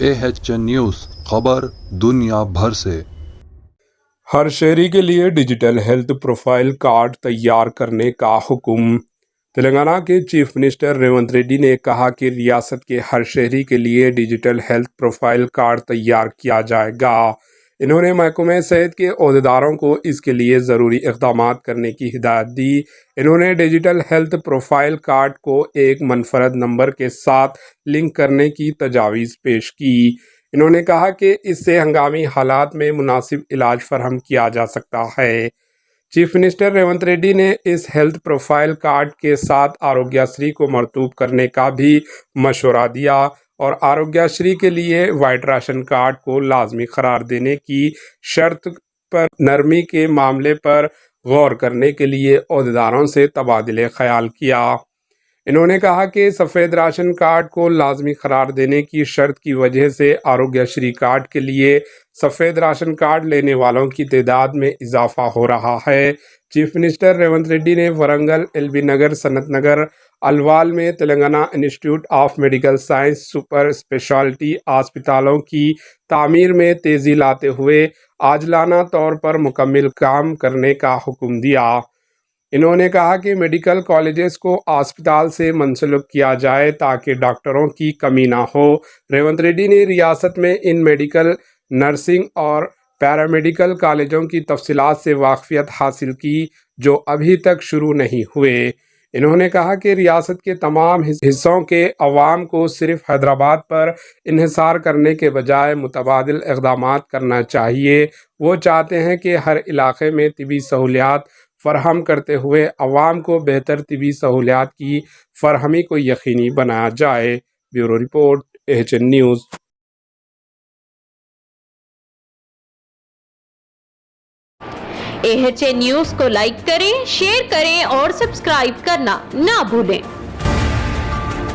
AHN news خبر دنیا بھر سے۔ ہر شہری کے لیے ڈیجیٹل ہیلتھ پروفائل کارڈ تیار کرنے کا حکم۔ تلنگانہ کے چیف منسٹر ریونت ریڈی نے کہا کہ ریاست کے ہر شہری کے لیے ڈیجیٹل ہیلتھ پروفائل کارڈ تیار کیا جائے گا۔ انہوں نے محکمہ صحت کے عہدیداروں کو اس کے لیے ضروری اقدامات کرنے کی ہدایت دی۔ انہوں نے ڈیجیٹل ہیلتھ پروفائل کارڈ کو ایک منفرد نمبر کے ساتھ لنک کرنے کی تجاویز پیش کی۔ انہوں نے کہا کہ اس سے ہنگامی حالات میں مناسب علاج فراہم کیا جا سکتا ہے۔ چیف منسٹر ریونت ریڈی نے اس ہیلتھ پروفائل کارڈ کے ساتھ آروگیہ شری کو مرطوب کرنے کا بھی مشورہ دیا اور آروگیہ شری کے لیے وائٹ راشن کارڈ کو لازمی قرار دینے کی شرط پر نرمی کے معاملے پر غور کرنے کے لیے عہدیداروں سے تبادلہ خیال کیا۔ انہوں نے کہا کہ سفید راشن کارڈ کو لازمی قرار دینے کی شرط کی وجہ سے آروگیہ شری کارڈ کے لیے سفید راشن کارڈ لینے والوں کی تعداد میں اضافہ ہو رہا ہے۔ چیف منسٹر ریونت ریڈی نے ورنگل، ایل بی نگر، سنت نگر، الوال میں Telangana institute of medical science super specialty اسپتالوں کی تعمیر میں تیزی لاتے ہوئے عاجلانہ طور پر مکمل کام کرنے کا حکم دیا۔ انہوں نے کہا کہ میڈیکل کالجز کو اسپتال سے منسلک کیا جائے تاکہ ڈاکٹروں کی کمی نہ ہو۔ ریونت ریڈی نے ریاست میں ان میڈیکل، نرسنگ اور پیرامیڈیکل کالجوں کی تفصیلات سے واقفیت حاصل کی جو ابھی تک شروع نہیں ہوئے۔ انہوں نے کہا کہ ریاست کے تمام حصوں کے عوام کو صرف حیدرآباد پر انحصار کرنے کے بجائے متبادل اقدامات کرنا چاہیے۔ وہ چاہتے ہیں کہ ہر علاقے میں طبی سہولیات فراہم کرتے ہوئے عوام کو بہتر طبی سہولیات کی فراہمی کو یقینی بنایا جائے۔ Bureau report, AHN news. AHN news کو لائک کریں، شیئر کریں اور سبسکرائب کرنا نہ بھولیں۔